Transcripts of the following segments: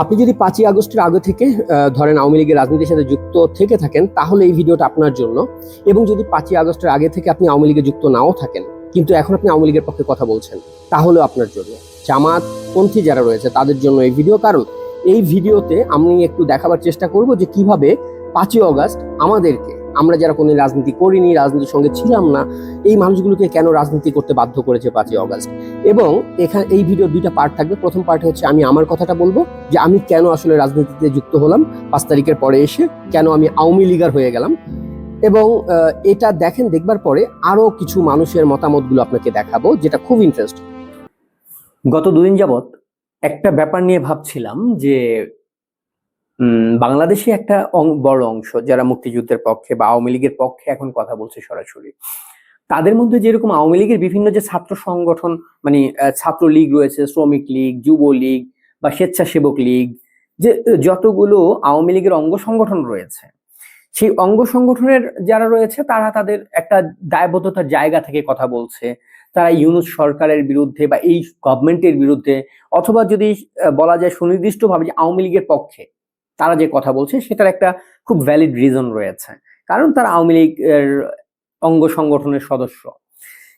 আপনি যদি 5ই আগস্টের আগে থেকে ধরেন আওয়ামী লীগের রাজনীতির সাথে যুক্ত থেকে থাকেন তাহলে এই ভিডিওটা আপনার জন্য। এবং যদি 5ই আগস্টের আগে থেকে আপনি আওয়ামী লীগে যুক্ত নাও থাকেন কিন্তু এখন আপনি আওয়ামী লীগের পক্ষে কথা বলছেন তাহলেও আপনার জন্য। জামাতপন্থী যারা রয়েছে তাদের জন্য এই ভিডিও, কারণ এই ভিডিওতে আমি একটু দেখাবার চেষ্টা করব যে কিভাবে 5ই আগস্ট আমাদেরকে, আমরা যারা কোনো রাজনীতি করিনি, রাজনীতির সঙ্গে ছিলাম না, এই মানুষগুলোকে কেন রাজনীতি করতে বাধ্য করেছে 5ই আগস্ট। এবং এখানে এই ভিডিওর দুইটা পার্ট থাকবে। প্রথম পার্টে হচ্ছে আমি আমার কথাটা বলবো যে আমি কেন আসলে রাজনীতিতে যুক্ত হলাম 5 তারিখের পরে এসে, কেন আমি আওয়ামী লীগার হয়ে গেলাম। এবং এটা দেখবার পরে আরো কিছু মানুষের মতামতগুলো আপনাকে দেখাবো, যেটা খুব ইন্টারেস্টিং। গত দুদিন যাবত একটা ব্যাপার নিয়ে ভাবছিলাম যে বাংলাদেশে একটা বড় অংশ যারা মুক্তিযুদ্ধের পক্ষে বা আওয়ামী লীগের পক্ষে এখন কথা বলছে সরাসরি, তাদের মধ্যে যেরকম আওয়ামী লীগের বিভিন্ন যে ছাত্র সংগঠন, মানে ছাত্র লীগ রয়েছে, শ্রমিক লীগ, যুব লীগ বা স্বেচ্ছাসেবক লীগ, যে যতগুলো আওয়ামী লীগের অঙ্গ সংগঠন রয়েছে, সেই অঙ্গ সংগঠনের যারা রয়েছে তারা তাদের একটা দায়বদ্ধতার জায়গা থেকে কথা বলছে। তারা ইউনূস সরকারের বিরুদ্ধে বা এই গভর্নমেন্টের বিরুদ্ধে, অথবা যদি বলা যায় সুনির্দিষ্টভাবে যে আওয়ামী লীগের পক্ষে তারা যে কথা বলছে সেটার একটা খুব ভ্যালিড রিজন রয়েছে, কারণ তারা আওয়ামী লীগের অঙ্গ সংগঠনের সদস্য।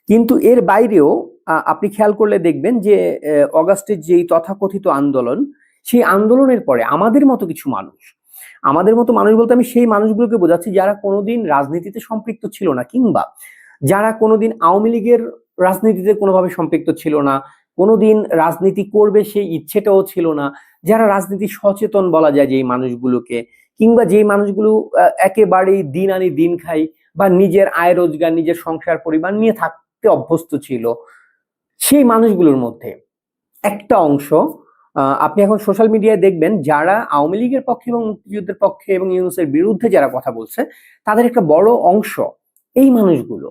কিন্তু এর বাইরেও আপনি খেয়াল করলে দেখবেন যে অগাস্টের যেই তথাকথিত আন্দোলন, সেই আন্দোলনের পরে আমাদের মতো কিছু মানুষ, আমাদের মতো মানুষ বলতে আমি সেই মানুষগুলোকে বোঝাচ্ছি যারা কোনোদিন রাজনীতিতে সম্পৃক্ত ছিল না, কিংবা যারা কোনোদিন আওয়ামী লীগের রাজনীতিতে কোনোভাবে সম্পৃক্ত ছিল না, কোনোদিন রাজনীতি করবে সেই ইচ্ছেটাও ছিল না, যারা রাজনীতি সচেতন বলা যায় যেই মানুষগুলোকে, কিংবা যেই মানুষগুলো একেবারেই দিন আনি দিন খাই বা নিজের আয় রোজগার, নিজের সংসার পরিবার নিয়ে থাকতে অভ্যস্ত ছিল, সেই মানুষগুলোর মধ্যে একটা অংশ আপনি এখন সোশ্যাল মিডিয়ায় দেখবেন যারা আওয়ামী লীগের পক্ষে এবং মুক্তিযুদ্ধের পক্ষে এবং ইউনূসের বিরুদ্ধে যারা কথা বলছে, তাদের একটা বড় অংশ এই মানুষগুলো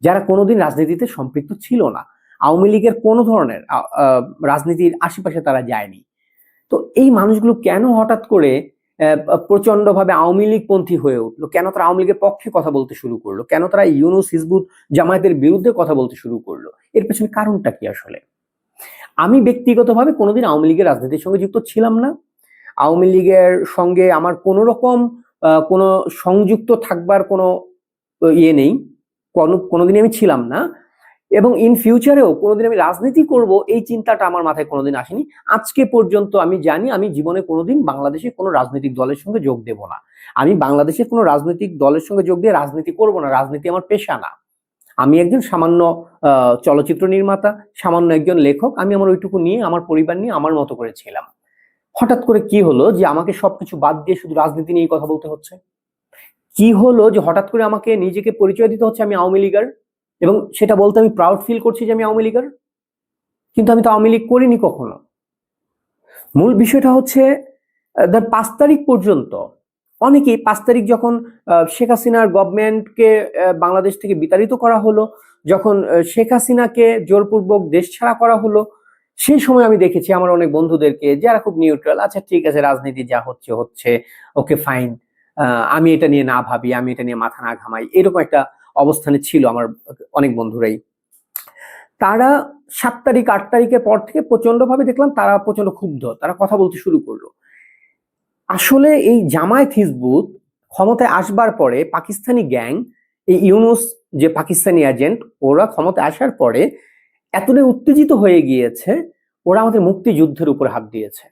যারা কোনোদিন রাজনীতিতে সম্পৃক্ত ছিল না, আওয়ামী লীগের কোনো ধরনের রাজনীতির আশেপাশে তারা যায়নি। তো এই মানুষগুলো কেন হঠাৎ করে প্রচন্ড ভাবে আওয়ামী লীগ পন্থী হয়ে উঠলো? কেন তারা আওয়ামী লীগের পক্ষে কথা বলতে শুরু করলো? কেন তারা ইউনূস, হিজবুত, জামায়াতের বিরুদ্ধে কথা বলতে শুরু করলো? এর পেছনে কারণটা কি আসলে? আমি ব্যক্তিগতভাবে কোনোদিন আওয়ামী লীগের রাজনীতির সঙ্গে যুক্ত ছিলাম না। আওয়ামী লীগের সঙ্গে আমার কোনো রকম কোনো সংযুক্ত থাকবার কোনো ইয়ে নেই, কোনোদিনই আমি ছিলাম না। এবং ইন ফিউচারেও কোনোদিন আমি রাজনীতি করব এই চিন্তাটা আমার মাথায় কোনোদিন আসেনি। আজকে পর্যন্ত আমি জানি আমি জীবনে কোনোদিন বাংলাদেশের কোনো রাজনৈতিক দলের সঙ্গে যোগ দেব না। আমি বাংলাদেশের কোনো রাজনৈতিক দলের সঙ্গে যোগ দিয়ে রাজনীতি করব না। রাজনীতি আমার পেশা না। আমি একজন সামান্য চলচ্চিত্র নির্মাতা, সামান্য একজন লেখক। আমি আমার ওইটুকু নিয়ে, আমার পরিবার নিয়ে আমার মতো করে ছিলাম। হঠাৎ করে কি হলো যে আমাকে সবকিছু বাদ দিয়ে শুধু রাজনীতি নিয়ে কথা বলতে হচ্ছে? কি হলো যে হঠাৎ করে আমাকে নিজেকে পরিচয় দিতে হচ্ছে আমি আওয়ামী লীগার, এবং সেটা বলতে আমি প্রাউড ফিল করছি যে আমি আওয়ামী লীগার, কিন্তু আমি তো আওয়ামী লীগ করিনি কখনো। মূল বিষয়টা হচ্ছে 5 তারিখ পর্যন্ত অনেকেই 5 তারিখ যখন শেখ হাসিনার গভর্নমেন্টকে বাংলাদেশ থেকে বিতাড়িত করা হলো, যখন শেখ হাসিনাকে জোরপূর্বক দেশ ছাড়া করা হলো, সেই সময় আমি দেখেছি আমার অনেক বন্ধুদেরকে যারা খুব নিউট্রাল, আচ্ছা ঠিক আছে রাজনীতি যা হচ্ছে হচ্ছে, ওকে ফাইন, আমি এটা নিয়ে না ভাবি, আমি এটা নিয়ে মাথা না ঘামাই, এরকম একটা অবস্থানে ছিল আমার অনেক বন্ধুরাই। তারা 7 তারিখ 8 তারিখের পর থেকে প্রচন্ড ভাবে দেখলাম তারা প্রচন্ড ক্ষুব্ধ, তারা কথা বলতে শুরু করলো। আসলে এই জামায়াত হিজবুত ক্ষমতায় আসবার পরে পাকিস্তানি গ্যাং, এই ইউনূস যে পাকিস্তানি এজেন্ট, ওরা ক্ষমতায় আসার পরে এতটাই উত্তেজিত হয়ে গিয়েছে, ওরা আমাদের মুক্তিযুদ্ধের উপর হাত দিয়েছে।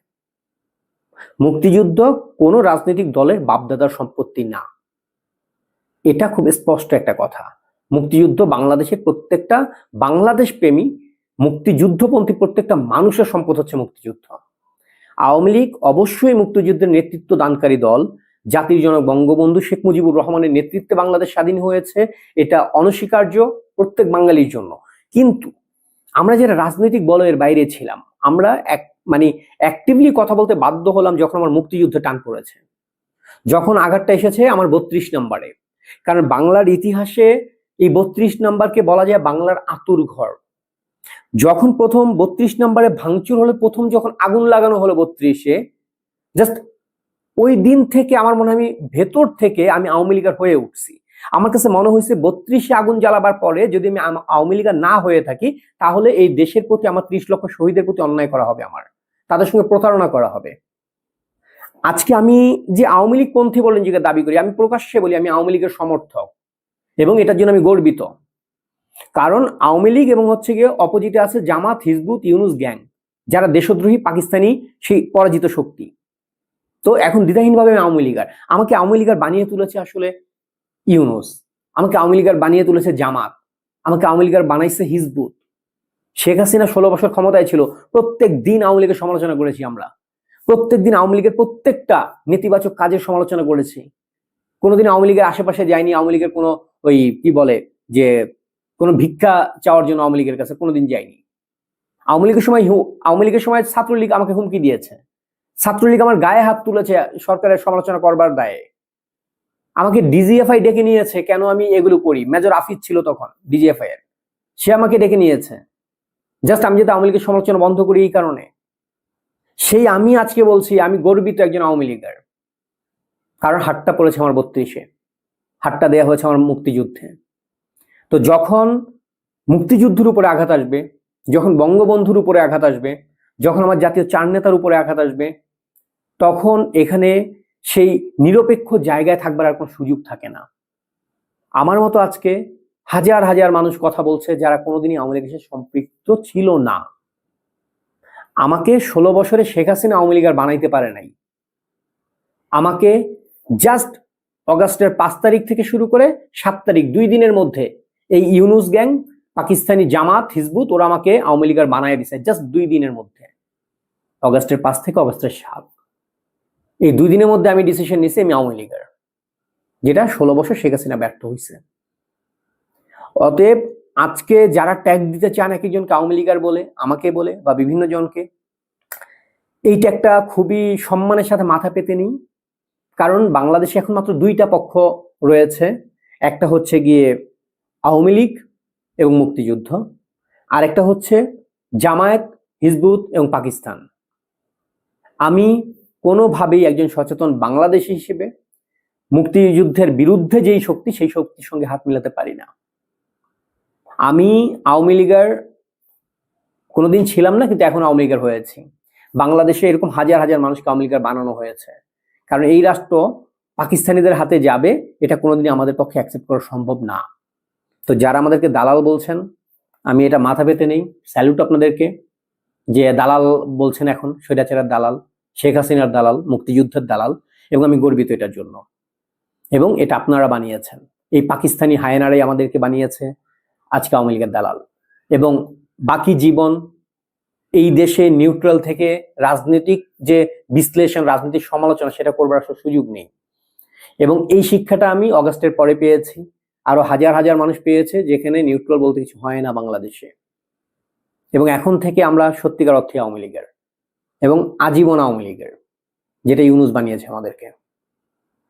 মুক্তিযুদ্ধ কোনো রাজনৈতিক দলের বাপদাদার সম্পত্তি না, এটা খুব স্পষ্ট একটা কথা। মুক্তিযুদ্ধ বাংলাদেশের প্রত্যেকটা বাংলাদেশ প্রেমী, মুক্তিযুদ্ধপন্থী প্রত্যেকটা মানুষের সম্পদ হচ্ছে মুক্তিযুদ্ধ। আওয়ামী লীগ অবশ্যই মুক্তিযুদ্ধের নেতৃত্ব দানকারী দল। জাতির জনক বঙ্গবন্ধু শেখ মুজিবুর রহমানের নেতৃত্বে বাংলাদেশ স্বাধীন হয়েছে, এটা অনস্বীকার্য প্রত্যেক বাঙালির জন্য। কিন্তু আমরা যারা রাজনৈতিক বলয়ের বাইরে ছিলাম, আমরা মানে অ্যাক্টিভলি কথা বলতে বাধ্য হলাম যখন আমার মুক্তিযুদ্ধে টান পড়েছে, যখন আঘাতটা এসেছে আমার 32 নম্বরে। কারণ বাংলার ইতিহাসে এই 32 নম্বরকে বলা যায় বাংলার আতুর ঘর। যখন প্রথম 32 নম্বরে ভাঙচুর হলো, প্রথম যখন আগুন লাগানো হলো 32-এ, জাস্ট ওই দিন থেকে আমার মনে হয় আমি ভেতর থেকে আমি আওয়ামী লীগার হয়ে উঠছি। আমার কাছে মনে হয়েছে 32-এ আগুন জ্বালাবার পরে যদি আমি আওয়ামী লীগার না হয়ে থাকি, তাহলে এই দেশের প্রতি আমার 30 লক্ষ শহীদের প্রতি অন্যায় করা হবে, আমার তাদের সঙ্গে প্রতারণা করা হবে। আজকে আমি যে আওয়ামী লীগ পন্থী বলে নিজেকে দাবি করি, আমি প্রকাশ্যে বলি আমি আওয়ামী লীগের সমর্থক, এবং এটার জন্য আমি গর্বিত। কারণ আওয়ামী লীগ এবং হচ্ছে গিয়ে অপোজিটে আছে জামাত, হিজবুত, ইউনুস গ্যাং, যারা দেশদ্রোহী পাকিস্তানি সেই পরাজিত শক্তি। তো এখন দ্বিধাহীনভাবে আমি আওয়ামী লীগার। আমাকে আওয়ামী লীগার বানিয়ে তুলেছে আসলে ইউনুস, আমাকে আওয়ামী লীগার বানিয়ে তুলেছে জামাত, আমাকে আওয়ামী লীগার বানাইছে হিজবুত। শেখ হাসিনা 16 বছর ক্ষমতায় ছিল, প্রত্যেক দিন আওয়ামী লীগের সমালোচনা করেছি আমরা, প্রত্যেক দিন আওয়ামী লীগের প্রত্যেকটা নেতিবাচক কাজের সমালোচনা করেছি। কোনোদিন আওয়ামী লীগের আশেপাশে যায়নি, আওয়ামী লীগের কোনো ওই কি বলে যে কোনো ভিক্ষা চাওয়ার জন্য আওয়ামী লীগের কাছে কোনোদিন যায়নি। আওয়ামী লীগের সময় ছাত্রলীগ আমাকে হুমকি দিয়েছে, ছাত্রলীগ আমার গায়ে হাত তুলেছে সরকারের সমালোচনা করবার দায়ে, আমাকে ডিজিএফআই ডেকে নিয়েছে কেন আমি এগুলো করি। মেজর আফিজ ছিল তখন ডিজিএফআই এর, সে আমাকে ডেকে নিয়েছে জাস্ট আমি যাতে আওয়ামী লীগের সমালোচনা বন্ধ করি এই কারণে। সেই আমি আজকে বলছি আমি গর্বিত একজন আওয়ামী লীগের, কারণ হাতটা পড়েছে আমার 32-এ, হাতটা দেয়া হয়েছে আমার মুক্তিযুদ্ধে। তো যখন মুক্তিযুদ্ধের উপরে আঘাত আসবে, যখন বঙ্গবন্ধুর উপরে আঘাত আসবে, যখন আমার জাতীয় চার নেতার উপরে আঘাত আসবে, তখন এখানে সেই নিরপেক্ষ জায়গায় থাকবার আর কোনো সুযোগ থাকে না। আমার মতো আজকে হাজার হাজার মানুষ কথা বলছে যারা কোনোদিনই আওয়ামী লীগের সাথে সম্পৃক্ত ছিল না। আমাকে 16 বছরে শেখ হাসিনা আওয়ামী লীগ আর বানাইতে পারে নাই। আমাকে জাস্ট অগাস্টের 5 তারিখ থেকে শুরু করে 7 তারিখ 2 দিনের মধ্যে এই ইউনুস গ্যাং, পাকিস্তানি জামাত, হিজবুত, ওরা আমাকে আওয়ামী লীগ আর বানায় দিছে জাস্ট 2 দিনের মধ্যে, অগাস্টের 5 থেকে অগাস্টের 7। এই 2 দিনের মধ্যে আমি ডিসিশন নিছি আমি আওয়ামী লীগের, যেটা 16 বছর শেখ হাসিনা ব্যর্থ হয়েছে। অতএব আজকে যারা ট্যাগ দিতে চান এক একজনকে আওয়ামী লীগার বলে, আমাকে বলে বা বিভিন্ন জনকে, এই ট্যাগটা খুবই সম্মানের সাথে মাথা পেতে নিই। কারণ বাংলাদেশে এখন মাত্র 2টা পক্ষ রয়েছে, একটা হচ্ছে গিয়ে আওয়ামী লীগ এবং মুক্তিযুদ্ধ, আর একটা হচ্ছে জামায়াত, হিজবুত এবং পাকিস্তান। আমি কোনোভাবেই একজন সচেতন বাংলাদেশী হিসেবে মুক্তিযুদ্ধের বিরুদ্ধে যেই শক্তি সেই শক্তির সঙ্গে হাত মিলাতে পারি না। আমি আওয়ামী লীগার কোনোদিন ছিলাম না, কিন্তু এখন আওয়ামী লীগার হয়েছি। বাংলাদেশে এরকম হাজার হাজার মানুষকে আওয়ামী লীগার বানানো হয়েছে, কারণ এই রাষ্ট্র পাকিস্তানিদের হাতে যাবে এটা কোনোদিন আমাদের পক্ষে অ্যাকসেপ্ট করা সম্ভব না। তো যারা আমাদেরকে দালাল বলছেন, আমি এটা মাথা পেতে নেই, স্যালুট আপনাদেরকে যে দালাল বলছেন, এখন স্বৈরাচারের দালাল, শেখ হাসিনার দালাল, মুক্তিযুদ্ধের দালাল, এবং আমি গর্বিত এটার জন্য। এবং এটা আপনারা বানিয়েছেন, এই পাকিস্তানি হায়নারাই আমাদেরকে বানিয়েছে আজকে আওয়ামী লীগের দালাল। এবং বাকি জীবন এই দেশে নিউট্রাল থেকে রাজনৈতিক যে বিশ্লেষণ, রাজনৈতিক সমালোচনা সেটা করবার সুযোগ নেই। এবং এই শিক্ষাটা আমি অগাস্টের পরে পেয়েছি, আরো হাজার হাজার মানুষ পেয়েছে, যেখানে নিউট্রাল বলতে কিছু হয় না বাংলাদেশে। এবং এখন থেকে আমরা সত্যিকার অর্থে আওয়ামী লীগের, এবং আজীবন আওয়ামী লীগের, যেটা ইউনুস বানিয়েছে আমাদেরকে।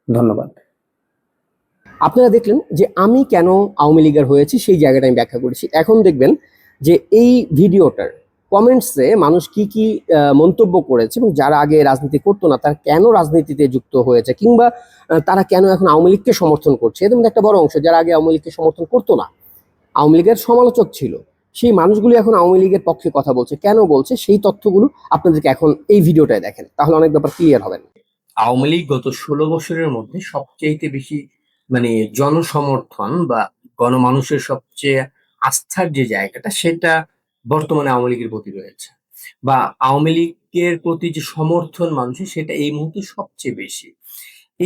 ধন্যবাদ। আপনারা দেখলেন যে আমি কেন আওয়ামী লীগার হয়েছি, সেই জায়গাটা আমি ব্যাখ্যা করেছি। এখন দেখবেন যে এই ভিডিওটার কমেন্টসে মানুষ কি কি মন্তব্য করেছে, এবং যারা আগে রাজনীতি করতো না তারা কেন রাজনীতিতে যুক্ত হয়েছে, কিংবা তারা কেন এখন আওয়ামী লীগকে সমর্থন করছে। এর মধ্যে একটা বড় অংশ যারা আগে আওয়ামী লীগকে সমর্থন করতো না, আওয়ামী লীগের সমালোচক ছিল, সেই মানুষগুলো এখন আওয়ামী লীগের পক্ষে কথা বলছে। কেন বলছে সেই তথ্যগুলো আপনাদেরকে এখন এই ভিডিওটায় দেখেন, তাহলে অনেক ব্যাপার ক্লিয়ার হবেন। আওয়ামী লীগ গত 16 বছরের মধ্যে সবচেয়ে বেশি মানে জনসমর্থন বা গণমানুষের সবচেয়ে আস্থার যে জায়গাটা সেটা বর্তমানে আওয়ামী লীগের প্রতি রয়েছে, বা আওয়ামী লীগের প্রতি যে সমর্থন মানুষের সেটা এই মুহূর্তে সবচেয়ে বেশি।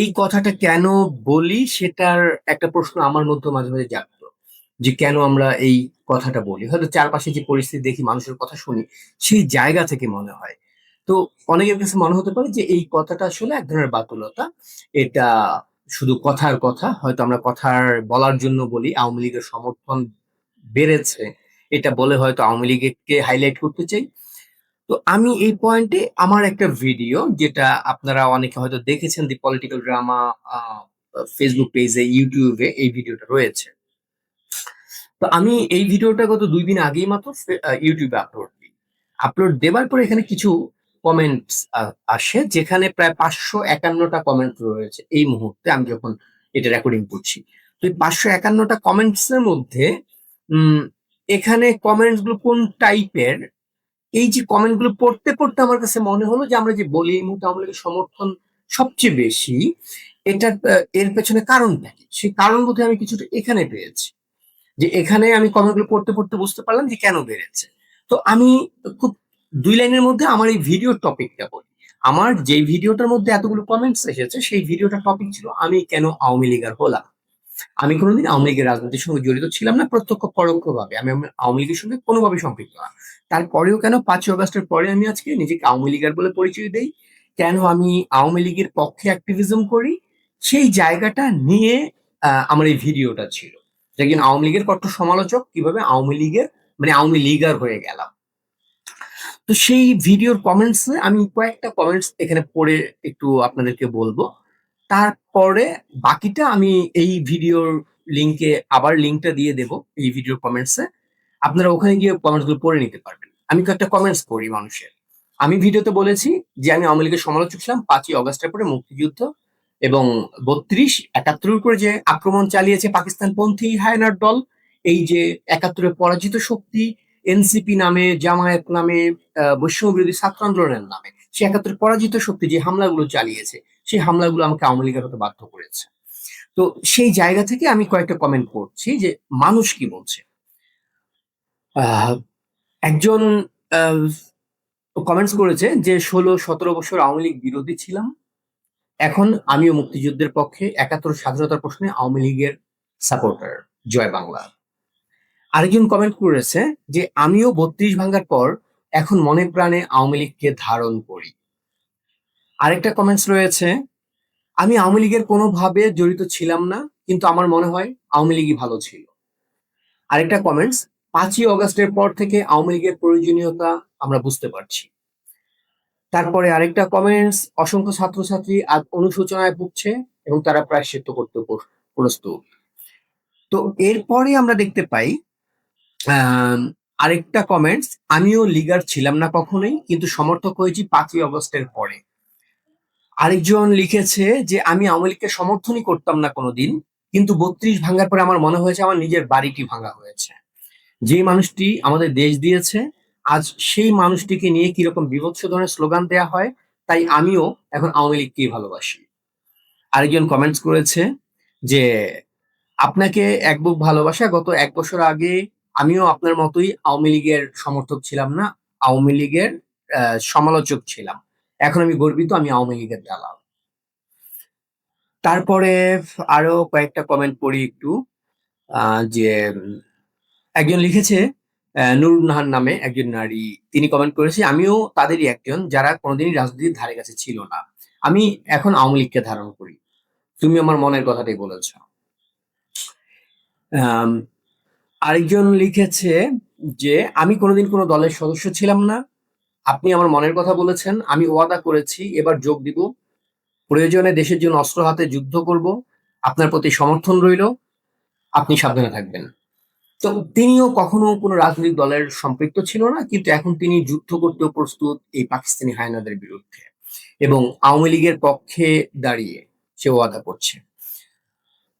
এই কথাটা কেন বলি সেটার একটা প্রশ্ন আমার মধ্যে মাঝে মাঝে জাগতো, যে কেন আমরা এই কথাটা বলি। হয়তো চারপাশে যে পরিস্থিতি দেখি, মানুষের কথা শুনি, সেই জায়গা থেকে মনে হয়। তো অনেকের কাছে মনে হতে পারে যে এই কথাটা আসলে এক ধরনের বাতুলতা, এটা শুধু কথার কথা, হয়তো আমরা কথার বলার জন্য বলি। আওয়ামী লীগের সমর্থন বেড়েছে এটা বলে হয়তো আওয়ামী লীগকে হাইলাইট করতে চাই। তো আমি এই পয়েন্টে আমার একটা ভিডিও, যেটা আপনারা অনেকে হয়তো দেখেছেন, দি পলিটিক্যাল ড্রামা ফেসবুক পেজে, ইউটিউবে এই ভিডিওটা রয়েছে। তো আমি এই ভিডিওটা গত 2 দিন আগেই মাত্র ইউটিউবে আপলোড দিই। আপলোড দেওয়ার পরে এখানে কিছু কমেন্টস আসে, যেখানে প্রায় 551টা কমেন্ট রয়েছে এই মুহূর্তে আমি যখন এটা রেকর্ডিং করছি। তো এই 551টা কমেন্টস এর মধ্যে উম এখানে কমেন্টস গুলো কোন টাইপের, এই যে কমেন্ট গুলো পড়তে পড়তে আমার কাছে মনে হলো যে আমরা যে বলি এই মুহূর্তে আওয়ামী লীগের সমর্থন সবচেয়ে বেশি এর পেছনে কারণটা কি, সেই কারণ বোধহয় আমি কিছুটা এখানে পেয়েছি। যে এখানে আমি কমেন্টগুলো পড়তে পড়তে বুঝতে পারলাম যে কেন বেড়েছে। তো আমি খুব ২ লাইনের মধ্যে আমার এই ভিডিওর টপিকটা বলি। আমার যেই ভিডিওটার মধ্যে এতগুলো কমেন্টস এসেছে সেই ভিডিওটার টপিক ছিল আমি কেন আওয়ামী লীগার হলাম। আমি কোনোদিন আওয়ামী লীগের রাজনীতির সঙ্গে জড়িত ছিলাম না, প্রত্যক্ষ পরোক্ষভাবে আমি আওয়ামী লীগের সঙ্গে কোনোভাবে সম্পৃক্ত না। তারপরেও কেন ৫ই অগস্টের পরে আমি আজকে নিজেকে আওয়ামী লীগার বলে পরিচয় দেই, কেন আমি আওয়ামী লীগের পক্ষে অ্যাক্টিভিজম করি, সেই জায়গাটা নিয়ে আমার এই ভিডিওটা ছিল। যে একজন আওয়ামী লীগের কট্টর সমালোচক কিভাবে আওয়ামী লীগের মানে আওয়ামী লীগার হয়ে গেলাম। তো সেই ভিডিওর কমেন্টস আমি কয়েকটা কমেন্টস এখানে পড়ে একটু আপনাদেরকে বলবো। তারপরে বাকিটা আমি এই ভিডিওর লিংকে আবার লিংকটা দিয়ে দেব এই ভিডিওর কমেন্টসে। আপনারা ওখানে গিয়ে কমেন্টস গুলো পড়ে নিতে পারবেন। আমি কয়েকটা কমেন্টস পড়ি মানুষের। আমি ভিডিওতে বলেছি যে আমি আওয়ামী লীগের সমালোচক ছিলাম ৫ই অগস্টের পরে মুক্তিযুদ্ধ এবং ৩২-৭১ উপরে যে আক্রমণ চালিয়েছে পাকিস্তানপন্থী হায়নার দল, এই যে ৭১ পরাজিত শক্তি এনসিপি নামে, জামায়াত নামে, বৈষম্য বিরোধী ছাত্র আন্দোলনের নামে সে ৭১ পরাজিত শক্তি যে হামলাগুলো চালিয়েছে, সেই হামলাগুলো আমাকে আওয়ামী লীগের হতে বাধ্য করেছে। তো সেই জায়গা থেকে আমি কয়েকটা কমেন্ট করছি যে মানুষ কি বলছে। আহ, একজন কমেন্টস করেছে যে ১৬-১৭ বছর আওয়ামী লীগ বিরোধী ছিলাম, এখন আমিও মুক্তিযুদ্ধের পক্ষে, ৭১ স্বাধীনতার প্রশ্নে আওয়ামী লীগের সাপোর্টার, জয় বাংলা। আরেকজন কমেন্ট করেছে যে আমিও ৩২ ভাঙার পর এখন মনে প্রাণে আওয়ামী লীগকে ধারণ করি। আরেকটা কমেন্টস রয়েছে, আমি আওয়ামী লীগের কোনোভাবে জড়িত ছিলাম না, কিন্তু আমার মনে হয় আওয়ামী লীগই ভালো ছিল। আরেকটা কমেন্টস, ৫ই অগস্টের পর থেকে আওয়ামী লীগের প্রয়োজনীয়তা আমরা বুঝতে পারছি। তারপরে আরেকটা কমেন্টস, অসংখ্য ছাত্রছাত্রী আজ অনুশোচনায় ভুগছে এবং তারা প্রায়শ্চিত্ত করতে প্রস্তুত। তো এরপরে আমরা দেখতে পাই আহ আরেকটা কমেন্টস, আমিও লিগার ছিলাম না কখনোই, কিন্তু সমর্থক হয়েছি ৫ই অগস্টের পরে। আরেকজন লিখেছে যে আমি আওয়ামী লীগকে সমর্থনই করতাম না কোনোদিন, কিন্তু ৩২ ভাঙার পরে আমার মনে হয়েছে আমার নিজের বাড়িটি ভাঙা হয়েছে। যে মানুষটি আমাদের দেশ দিয়েছে, আজ সেই মানুষটিকে নিয়ে কিরকম বিভৎস ধরনের স্লোগান দেয়া হয়, তাই আমিও এখন আওয়ামী লীগকেই ভালোবাসি। আরেকজন কমেন্টস করেছে যে আপনাকে এক বুক ভালোবাসা, গত ১ বছর আগে আমিও আপনার মতোই আওয়ামী লীগের সমর্থক ছিলাম না, আওয়ামী লীগের সমালোচক ছিলাম, এখন আমি গর্বিত আমি আওয়ামী লীগের দালাল। তারপরে আরো কয়েকটা কমেন্ট পড়ি একটু। যে একজন লিখেছে নুরুন নাহার নামে একজন নারী, তিনি কমেন্ট করেছে আমিও তাদেরই একজন যারা কোনোদিনই রাজনীতির ধারে কাছে ছিল না, আমি এখন আওয়ামী লীগকে ধারণ করি, তুমি আমার মনের কথাটাই বলেছ। আম, আরেকজন লিখেছে যে আমি কোনোদিন কোনো দলের সদস্য ছিলাম না, আপনি আমার মনের কথা বলেছেন, আমি ওয়াদা করেছি এবার যোগ দিব, প্রয়োজনে দেশের জন্য অস্ত্র হাতে যুদ্ধ করব, আপনার প্রতি সমর্থন রইল, আপনি সাবধানে থাকবেন। তো তিনিও কখনো কোনো রাজনৈতিক দলের সম্পৃক্ত ছিল না, কিন্তু এখন তিনি যুদ্ধ করতেও প্রস্তুত এই পাকিস্তানি হায়নাদের বিরুদ্ধে এবং আওয়ামী লীগের পক্ষে দাঁড়িয়ে সে ওয়াদা করছে।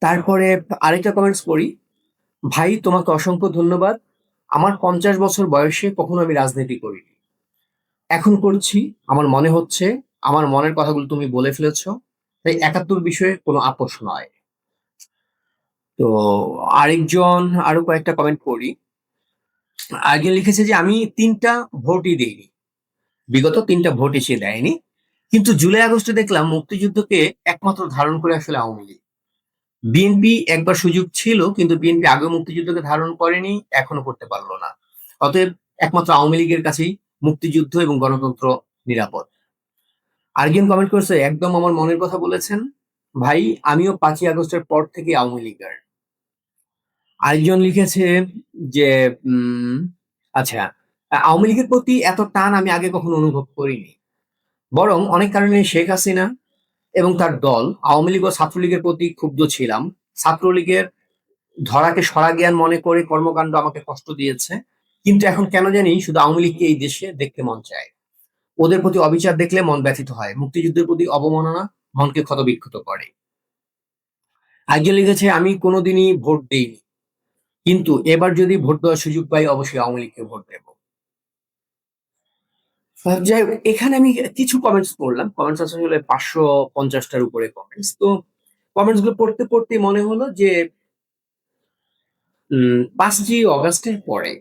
তারপরে আরেকটা কমেন্টস করি, ভাই তোমাকে অসংখ্য ধন্যবাদ, আমার ৫০ বছর বয়সে কখনো আমি রাজনীতি করিনি, এখন করছি, আমার মনে হচ্ছে আমার মনের কথাগুলো তুমি বলে ফেলেছো, তাই ৭১ বিষয়ে কোনো আপোষ নয়। তো আরেকজন আরো কয়েকটা কমেন্ট করি। আগে লিখেছে যে আমি ৩টা ভোটই দিইনি, বিগত ৩টা ভোটই সে দেয়নি, কিন্তু জুলাই আগস্টে দেখলাম মুক্তিযুদ্ধকে একমাত্র ধারণ করে আসলে আওয়ামী লীগ। বিএনপি একবার সুযোগ ছিল, কিন্তু বিএনপি আগে মুক্তিযুদ্ধকে ধারণ করেনি, এখনো করতে পারলো না। অতএব একমাত্র আওয়ামী লীগের কাছেই মুক্তিযুদ্ধ এবং গণতন্ত্র নিরাপদ। আরেকজন কমেন্ট করেছে একদম আমার মনের কথা বলেছেন ভাই, আমিও ৫ই আগস্টের পর থেকে আওয়ামী লীগার। আরেকজন লিখেছে যে আচ্ছা, আওয়ামী লীগের প্রতি এত টান আমি আগে কখনো অনুভব করিনি, বরং অনেক কারণে শেখ হাসিনা এবং তার দল আওয়ামী লীগ ও ছাত্রলীগের প্রতি ক্ষুব্ধ ছিলাম। ছাত্রলীগের ধরাকে সরা জ্ঞান মনে করে কর্মকাণ্ড আমাকে কষ্ট দিয়েছে, কিন্তু এখন কেন জানি শুধু আওয়ামী লীগকে এই দেশে দেখতে মন চায়। ওদের প্রতি অবিচার দেখলে মন ব্যথিত হয়, মুক্তিযুদ্ধের প্রতি অবমাননা মনকে ক্ষতবিক্ষত করে। একজন লিখেছে আমি কোনোদিনই ভোট দিইনি, কিন্তু এবার যদি ভোট দেওয়ার সুযোগ পাই অবশ্যই আওয়ামী লীগকে ভোট দেব। যাই হোক, এখানে আমি কিছু কমেন্টস পড়লাম। কমেন্টস আসলে 550টার উপরে কমেন্টস। তো কমেন্টস গুলো পড়তে পড়তে মনে হলো যে 5ই অগাস্টের পরে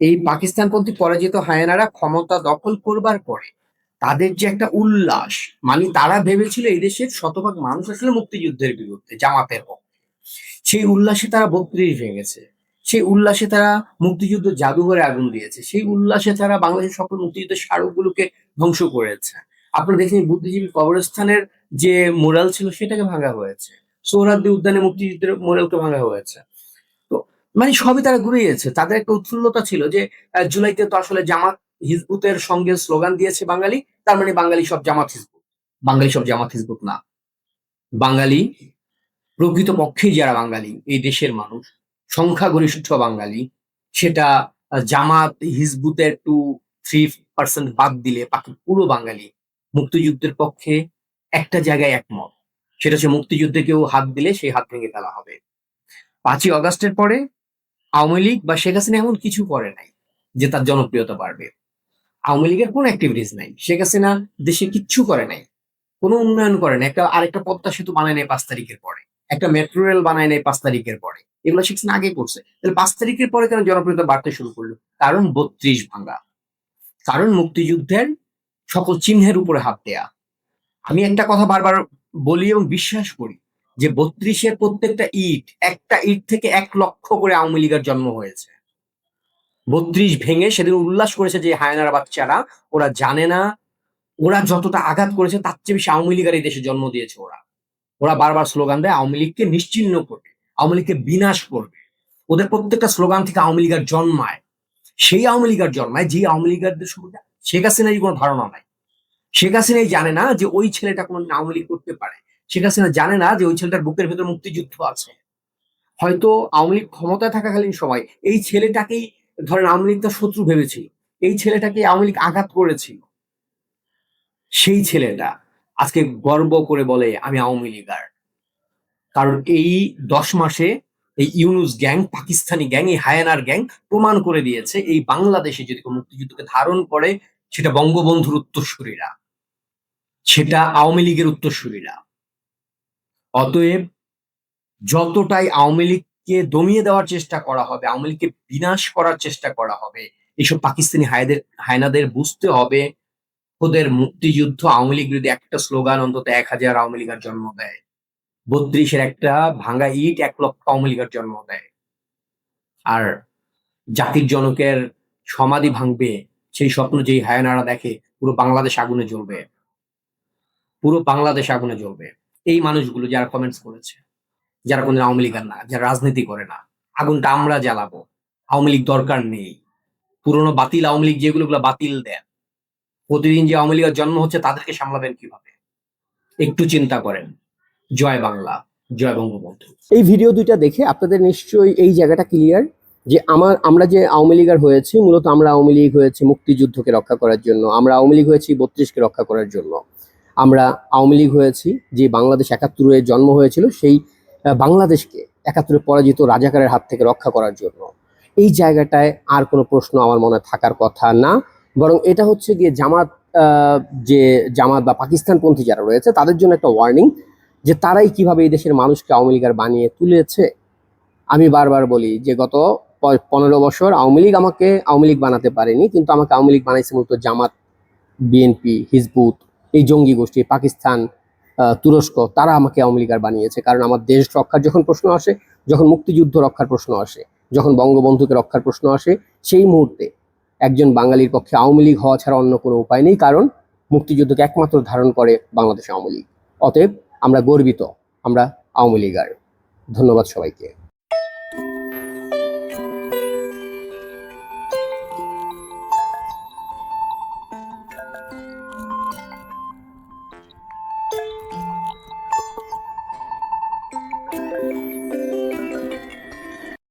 এই পাকিস্তানপন্থী পরাজিত হায়েনারা ক্ষমতা দখল করবার পরে তাদের যে একটা উল্লাস, মানে তারা ভেবেছিল এই দেশের শতভাগ মানুষ আসলে মুক্তিযুদ্ধের বিরুদ্ধে, জামাতের পক্ষে। সেই উল্লাসে তারা 32 ভেঙেছে। সেই উল্লাসে তারা মুক্তিযুদ্ধ জাদুঘরে আগুন দিয়েছে। সেই উল্লাসে তারা বাংলাদেশের সকল মুক্তিযুদ্ধের স্মারকগুলোকে ধ্বংস করেছে। আপনারা দেখেন বুদ্ধিজীবী কবরস্থানের যে মুরাল ছিল সেটাকে ভাঙা হয়েছে। সোহরাওয়ার্দী উদ্যানে মুক্তিযুদ্ধের মুরালকে ভাঙা হয়েছে। তো মানে সবই তারা ঘুরিয়েছে। তাদের একটা উৎফুল্লতা ছিল যে জুলাইতে তো আসলে জামাত হিজবুতের সঙ্গে স্লোগান দিয়েছে বাঙালি, তার মানে বাঙালি সব জামাত হিজবুত। বাঙালি সব জামাত হিজবুত না। বাঙালি প্রকৃতপক্ষেই যারা বাঙালি, এই দেশের মানুষ, সংখ্যাগরিষ্ঠ বাঙালি, সেটা জামাত হিজবুতের 2-3% বাদ দিলে বাকি পুরো বাঙালি মুক্তিযুদ্ধের পক্ষে একটা জায়গায় একমত। সেটা হচ্ছে মুক্তিযুদ্ধে কেউ হাত দিলে সেই হাত ভেঙে ফেলা হবে। 5ই অগাস্টের পরে আওয়ামী লীগ বা শেখ হাসিনা এমন কিছু করে নাই যে তার জনপ্রিয়তা বাড়বে। আওয়ামী লীগের কোনো অ্যাক্টিভিটিস নাই। শেখ হাসিনা দেশে কিচ্ছু করে নাই, কোনো উন্নয়ন করে নাই। আরেকটা পদ্মা সেতু বানায় নাই 5 তারিখের পরে, একটা মেট্রো রেল বানায় নাই 5 তারিখের পরে। এগুলো শেখ হাসিনা আগে করছে। তাহলে 5 তারিখের পরে কেন জনপ্রিয়তা বাড়তে শুরু করলো? কারণ 32 ভাঙা, কারণ মুক্তিযুদ্ধের সকল চিহ্নের উপরে হাত দেয়া। আমি একটা কথা বারবার বলি এবং বিশ্বাস করি যে 32-এর প্রত্যেকটা ইট, একটা ইট থেকে 1 লক্ষ করে আওয়ামী লীগের জন্ম হয়েছে। 32 ভেঙে সেদিন উল্লাস করেছে যে হায়নারা বাচ্চারা, ওরা জানে না ওরা যতটা আঘাত করেছে তার চেয়ে বেশি আওয়ামী লীগের এই দেশে জন্ম দিয়েছে। ওরা ওরা বারবার স্লোগান দেয় আওয়ামী লীগকে নিশ্চিহ্ন করবে, আওয়ামী লীগকে বিনাশ করবে। ওদের প্রত্যেকটা স্লোগান থেকে আওয়ামী লীগের জন্মায়। সেই আওয়ামী লীগের জন্মায় যে আওয়ামী লীগের সম্পর্কে শেখ হাসিনারই কোনো ধারণা নাই। শেখ হাসিনাই জানে না যে ওই ছেলেটা কোনো আওয়ামী লীগ করতে পারে। শেখ হাসিনা জানে না যে ওই ছেলেটার বুকের ভেতর মুক্তিযুদ্ধ আছে। হয়তো আওয়ামী লীগ ক্ষমতায় থাকাকালীন সময় এই ছেলেটাকেই ধরেন আওয়ামী লীগ তার শত্রু ভেবেছিল, এই ছেলেটাকে আওয়ামী লীগ আঘাত করেছিল। সেই ছেলেটা আজকে গর্ব করে বলে আমি আওয়ামী লীগার। কারণ এই 10 মাসে এই ইউনুস গ্যাং, পাকিস্তানি গ্যাং, এই হায়ানার গ্যাং প্রমাণ করে দিয়েছে এই বাংলাদেশে যদি কোনো মুক্তিযুদ্ধকে ধারণ করে সেটা বঙ্গবন্ধুর উত্তরসূরিরা, সেটা আওয়ামী লীগের উত্তরসূরিরা। অতএব যতটাই আওয়ামী লীগকে দমিয়ে দেওয়ার চেষ্টা করা হবে, আওয়ামী লীগকে বিনাশ করার চেষ্টা করা হবে, এইসব পাকিস্তানি হায়নাদের বুঝতে হবে ওদের মুক্তিযুদ্ধ আওয়ামী লীগ যদি একটা স্লোগান অন্তত 1000 আওয়ামী লীগের জন্ম দেয়। 32-এর একটা ভাঙা ইট 1 লক্ষ আওয়ামী লীগের জন্ম দেয়। আর জাতির জনকের সমাধি ভাঙবে সেই স্বপ্ন যেই হায়নারা দেখে, পুরো বাংলাদেশ আগুনে জ্বলবে, পুরো বাংলাদেশ আগুনে জ্বলবে। এই মানুষগুলো যারা কমেন্টস করেছে, যারা কোনদিন আওয়ামী লীগের না, যারা রাজনীতি করে না, আগুনটা আমরা জ্বালাবো। আওয়ামী লীগ দরকার নেই। পুরোনো বাতিল আওয়ামী লীগ যেগুলো বাতিল দেন। প্রতিদিন যে আওয়ামী লীগের জন্ম হচ্ছে তাদেরকে সামলাবেন কিভাবে? একটু চিন্তা করেন। জয় বাংলা, জয় বঙ্গবন্ধু। এই ভিডিও দুইটা দেখে আপনাদের নিশ্চয়ই এই জায়গাটা ক্লিয়ার যে আমরা যে আওয়ামী লীগার হয়েছি, মূলত আমরা আওয়ামী লীগ হয়েছি মুক্তিযুদ্ধকে রক্ষা করার জন্য, আমরা আওয়ামী লীগ হয়েছি 32কে রক্ষা করার জন্য, আমরা আওয়ামী লীগ হয়েছি যে বাংলাদেশ 71-এ জন্ম হয়েছিল সেই বাংলাদেশকে 71-এ পরাজিত রাজাকারের হাত থেকে রক্ষা করার জন্য। এই জায়গাটায় আর কোনো প্রশ্ন আমার মনে থাকার কথা না, বরং এটা হচ্ছে গিয়ে যে জামাত বা পাকিস্তানপন্থী যারা রয়েছে তাদের জন্য একটা ওয়ার্নিং যে তারাই কিভাবে এই দেশের মানুষকে আওয়ামী লীগার বানিয়ে তুলেছে। আমি বারবার বলি যে গত 15 বছর আওয়ামী লীগ আমাকে আওয়ামী লীগ বানাতে পারেনি, কিন্তু আমাকে আওয়ামী লীগ বানাইছে মূলত জামাত, বিএনপি, হিজবুত, এই জঙ্গি গোষ্ঠী, পাকিস্তান, তুরস্ক, তারা আমাকে আওয়ামী লীগার বানিয়েছে। কারণ আমার দেশ রক্ষার যখন প্রশ্ন আসে, যখন মুক্তিযুদ্ধ রক্ষার প্রশ্ন আসে, যখন বঙ্গবন্ধুকে রক্ষার প্রশ্ন আসে, সেই মুহূর্তে একজন বাঙালির পক্ষে আওয়ামী লীগ হওয়া ছাড়া অন্য কোনো উপায় নেই। কারণ মুক্তিযুদ্ধকে একমাত্র ধারণ করে বাংলাদেশ আওয়ামী লীগ। অতএব আমরা গর্বিত, আমরা আওয়ামী লীগার। ধন্যবাদ সবাইকে।